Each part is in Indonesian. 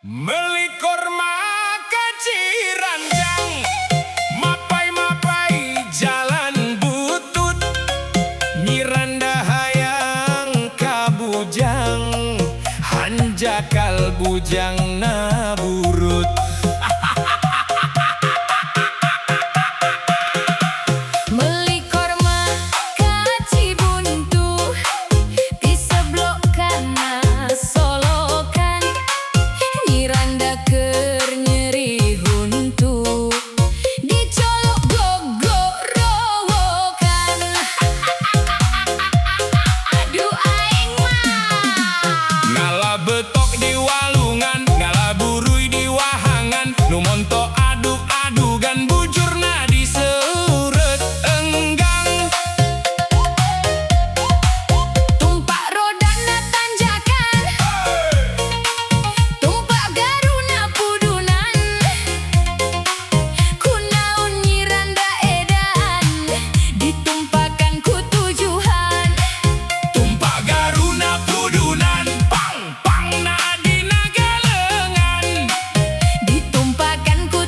Meli korma kaciranjang, mapai-mapai jalan butut, Miranda hayang kabujang, hanjakal bujang naburut. Meli korma kaci buntu di seblok kana solokan, Miranda keur nyeri huntu dicolok gogorowokan. Aduh aing mah Ngala betok di walungan, ngala buruy di wahangan, nu monto aduk-adugan bujurna diseureut enggang. tumpak rodana tanjakan, tumpak garuna pudunan, kunaon Miranda edan ditumpakan ku tujuan. Tumpak garuna pudunan, pang pang na dina galengan. Ditumpakan ku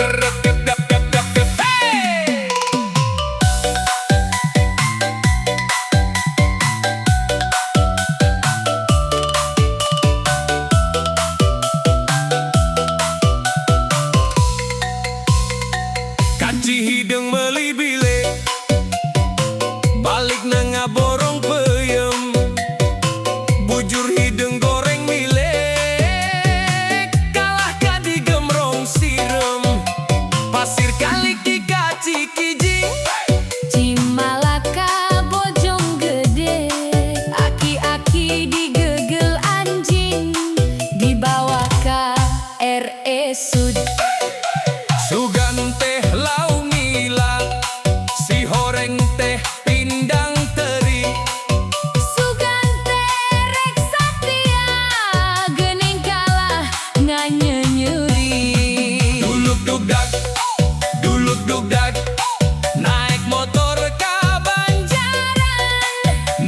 Hey! Kaci hidung meli bile balik nengah borong peyem bujur hidung goreng mile kalah kadi gemrong sirem pasir kali ki kaci kijing Cimalaka bojong gede, aki-aki digegel anjing, dibawa ka RE Sud. sugan teh lau ngila si horeng teh pindang teri Sugan terek satria, geuning kalah nganyenyeri. duluk dugdag naik motor ka Banjaran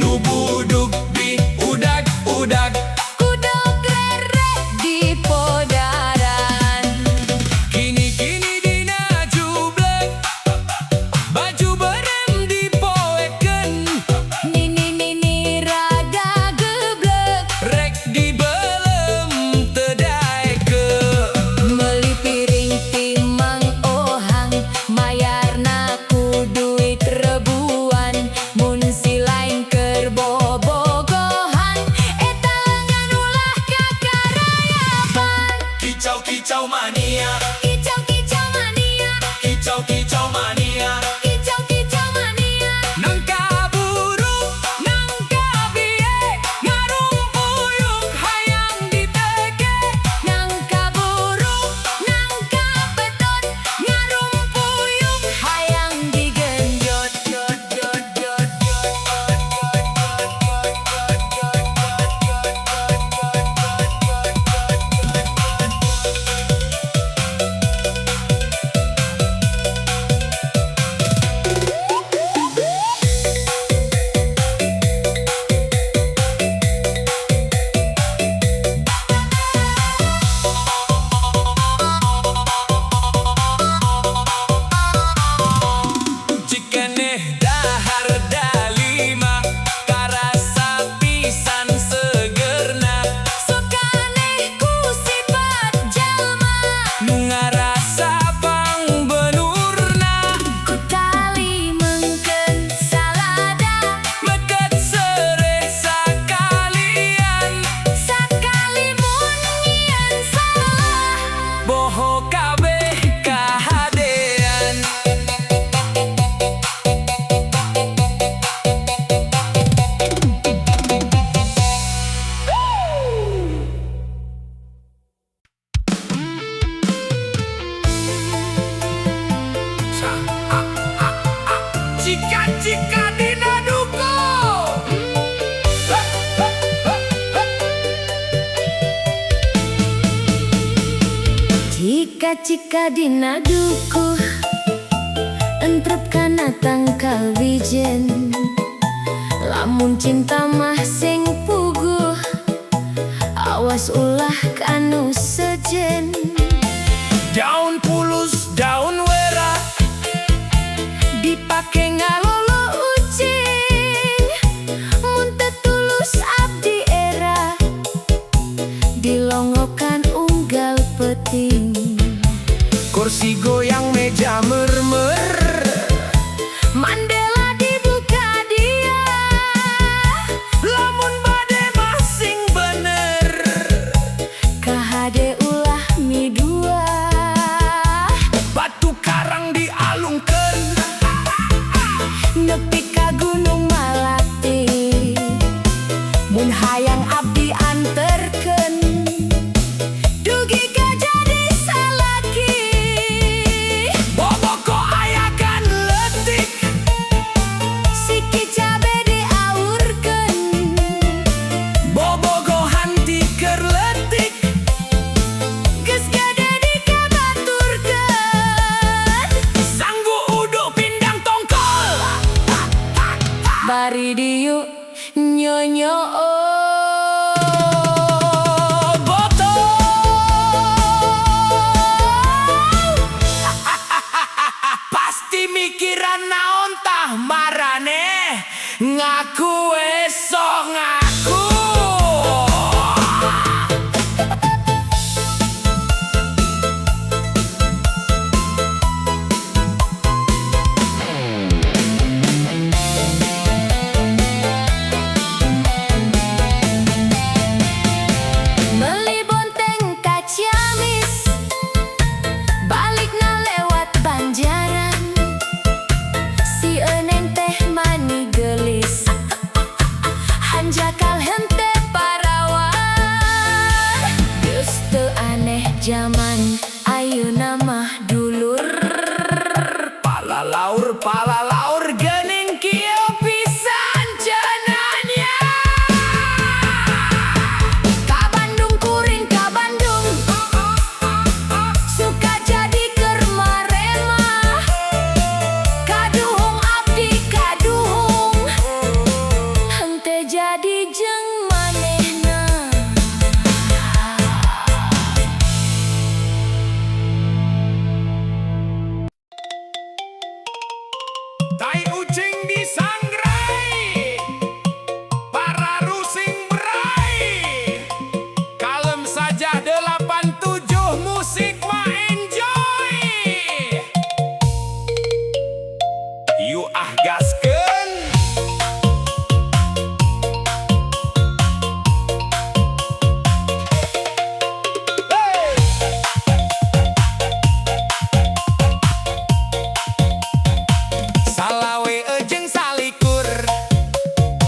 nu budug di udag Kudok lere di podaran. kini dina jublek baju berem dipoeken Nini rada geblek, rek dibelem tedaeke meuli piring timang ohang, mayarna ku duit rebuan. Mun si lain keur bobogohan, eta leungeun ulah kakarayapan. kicau mania Kicau-kicau mania, kicau mania kicau-kicau mania. nangka buru nangka bie ngarumpuyung hayang diteke Nangka burung, nangka beton, ngarumpuyung hayang digenjot. cikeneh dahar dalima karasa pisan segerna Sukaneh ku sifat jalma, nu ngarasa pang benurna ku tali mengkeun salada. meket sere sakalian Sakali mun nyieun salah, boho kabeh kahadean Cika dina duko Cika dina dukuh, entrep kana tangkal wijen. Lamun cinta mah sing puguh, awas ulah kanu sejen. daun pulus daun wera Dipake ngalolo ucing, mun teu tulus abdi era, dilongokan unggal peting. kursi goyang meja mermer Mandela dibuka dia, lamun bade masing bener kahade ulah mi dua. batu karang dialungkeun Nepi ka Gunung Malati, mun hayang abdi anterkeun, dugi ka jadi salaki. boboko Ngaku esok ngaku. Beli bonteng ka Ciamis, balikna lewat Banjaran. Si Eneng teh mani gelis, hanjakal hente parawan. Geus teu aneh zaman ayeuna mah dulur. Palalaur geuning kieu pisan cenanya. Ka Bandung kuring ka Bandung, suka jadi keur marema. Kaduhung abdi kaduhung, henteu jadi jeung manehna. Tai ucing disangrai, para rusing berai. Kalem saja 87 musik mah enjoy. You gaskeun. Salawe ejeng salikur,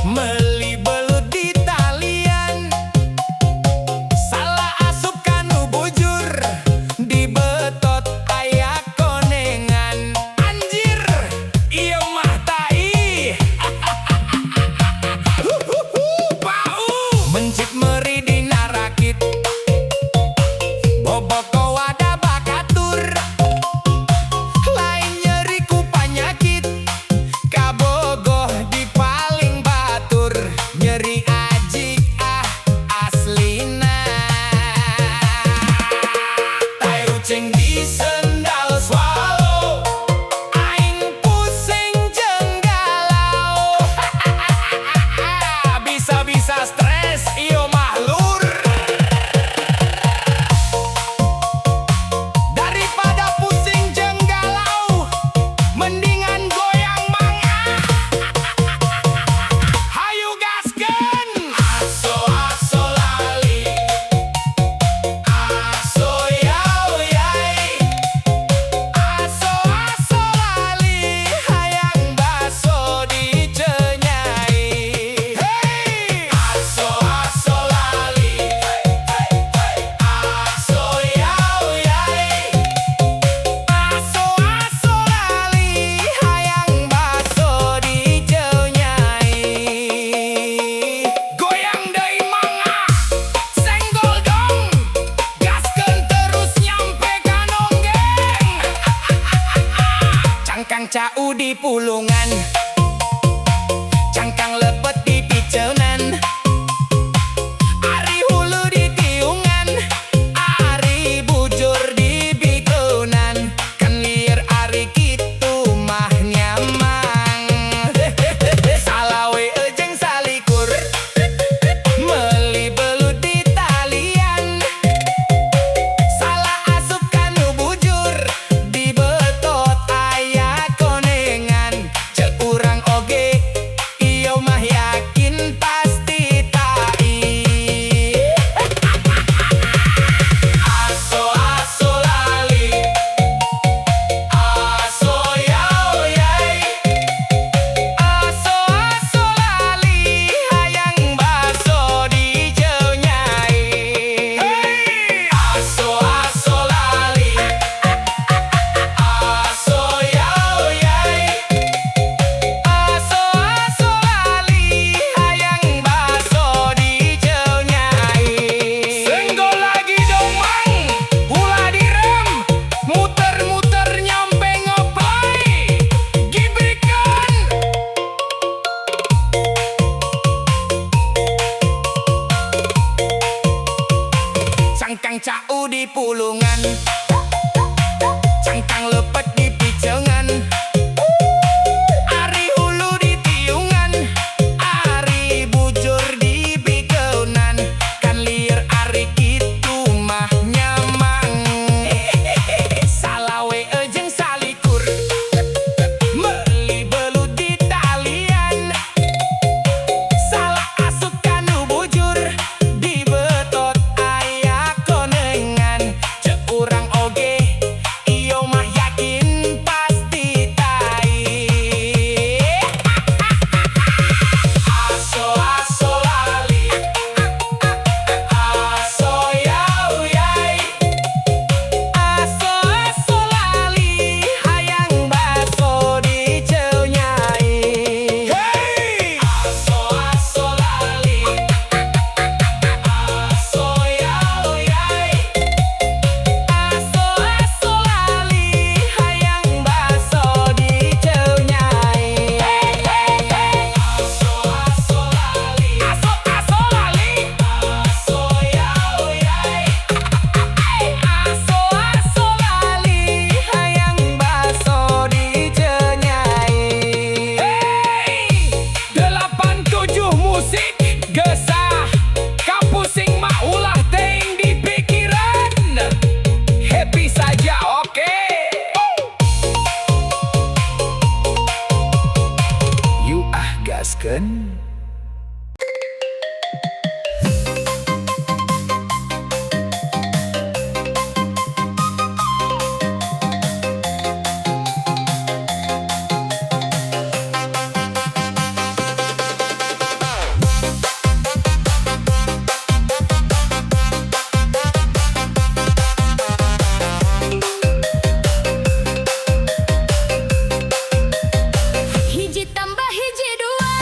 meuli belut di talian. Salah asup kanu bujur, di betot aya konengan. Anjir, ieu mah tai. Bau mencit meri dina rakit, bobok wada bakatur. Lain nyeri ku panyakit, kabogoh di paling batur. Nyeri ajik aslina. Tai ucing di sendal swallow, aing pusing jeung galau. Bisa-bisa stres ieu mah lur. Daripada pusing jeung galau, mendingan goyang mangga. Hayu gaskeun. Aso lali, aso yau yai. Aso lali, hayang baso dicenyai. Hey! Aso lali, aso yau yai. Aso lali, hayang baso dicenyai. Goyang deui mangga, senggol dong. Gaskeun terus nyampe ka nonggeng. Cangkang cau di pulungan, cangkang lepet di piceunan. Ari hulu di tiungan, ari bujur di bikunan. Kan lieur ari kitu mah nyamang. Salawe ejeng salikur, meuli belut di talian. Salah asup kanu bujur, di betot aya konengan. Ceuk urang oge, ieu mah yakin. dihaken. Hiji tambah hiji dua,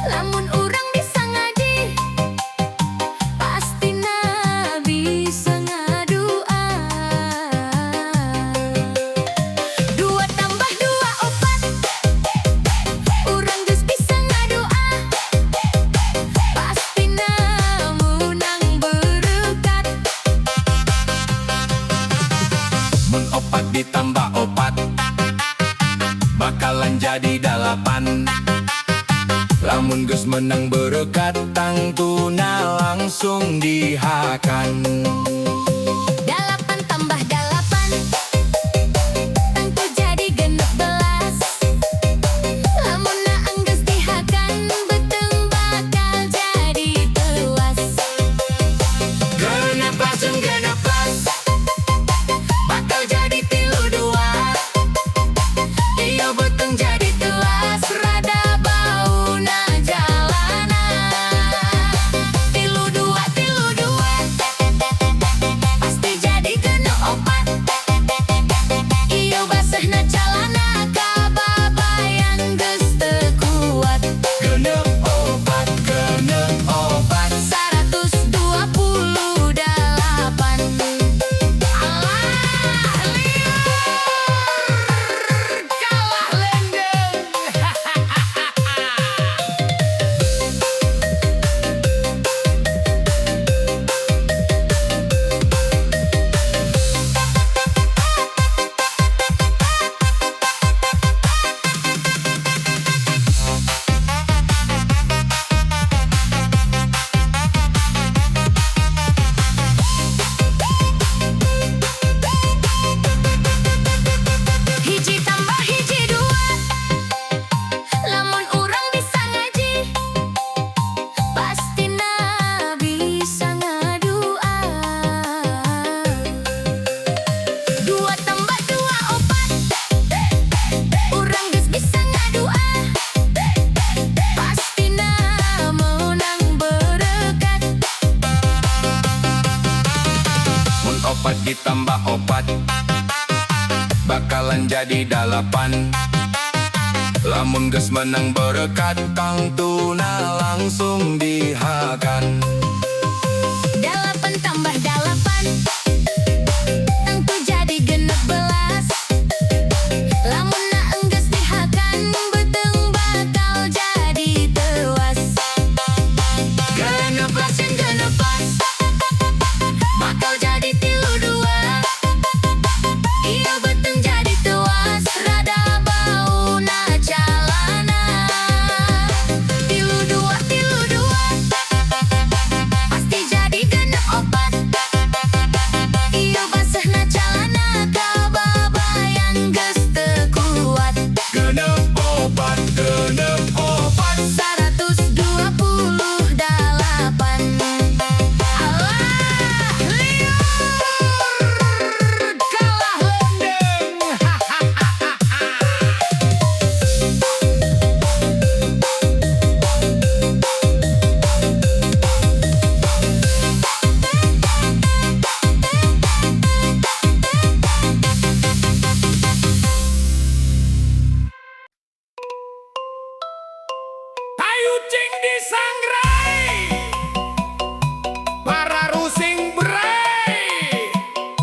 lamun urang bisa ngaji, pastina bisa ngadua. Dua tambah dua opat, urang geus bisa ngadua, pastina menang berkat. Mun opat ditambah opat bakalan jadi 8. Lamun geus menang berkat tangtuna langsung dihakan. 8 tambah 8, tangtu jadi 16. Lamunna anggeus dihakan, beuteung bakal jadi tewas. Genep langsung genep pas, bakal jadi 32. Ieu beuteung jadi tewas, rada bauna jalanan. 32, pasti jadi genep opat. Ieu basahna calana, kababayan geus teu kuat. Genep opat, 128. Alah, liur kalah lendeng. Hiji tambah hiji dua, lamun urang bisa ngaji, pastina bisa ngadua. Dua tambah dua opat, urang geus bisa ngadua, pastina menang berkat. Mun opat ditambah opat bakalan jadi 8. Lamun geus menang berkat tangtuna langsung dihakan. 8 tambah 8, tangtu jadi 16. Lamunna enggeus dihakan, beuteung bakal jadi tewas. Genep langsung Genep pas, bakal jadi 32. Ieu beuteung jadi tewas, rada bauna calana. 32, pasti jadi genep opat. Ieu basahna calana, kababayan geus teu kuat. genep opat, 128. Alah, liur kalah lendeng. Ayu cing disangrai, para rusing berai,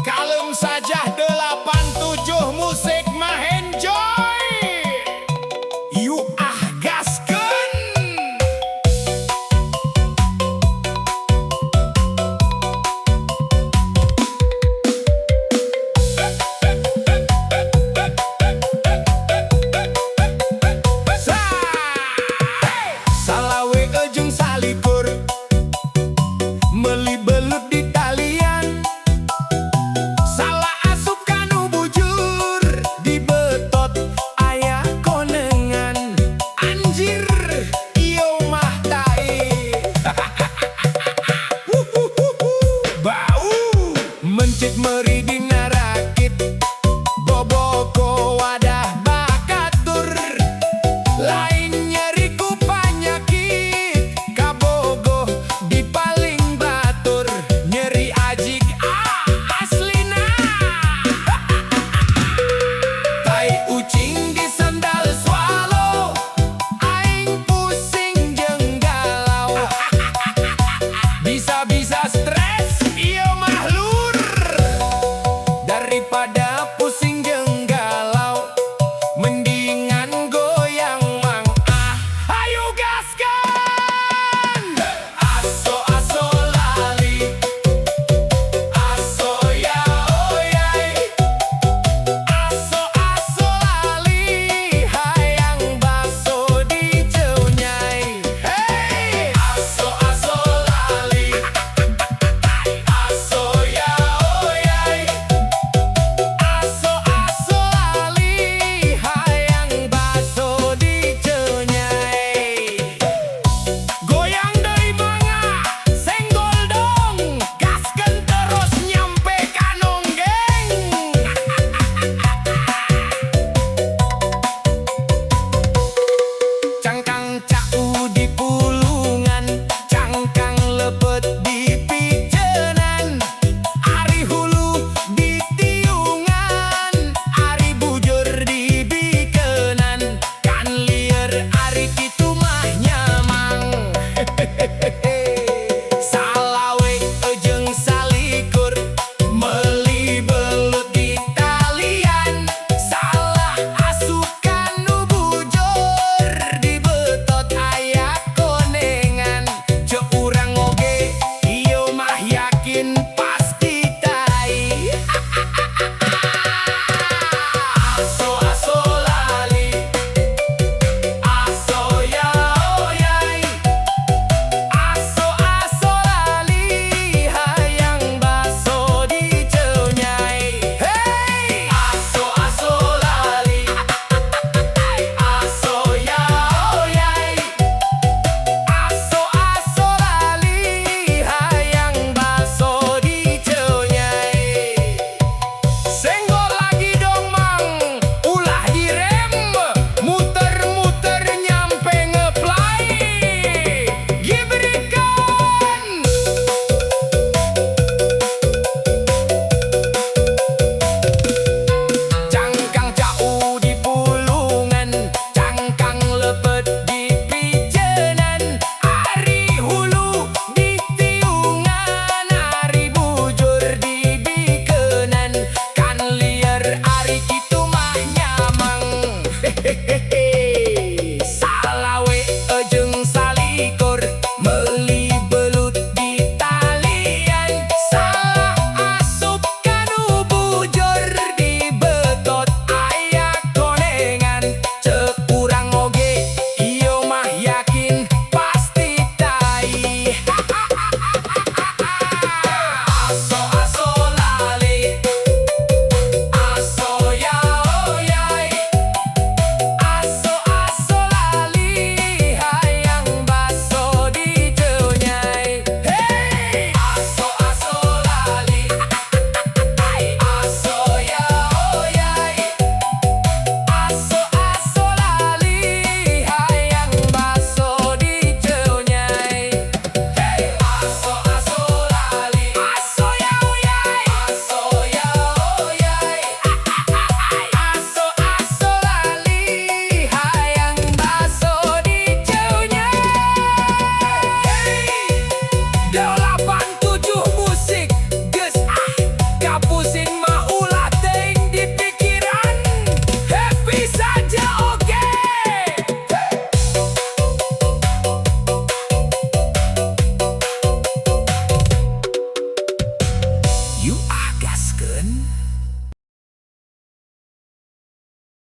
kalem saja 87 musim.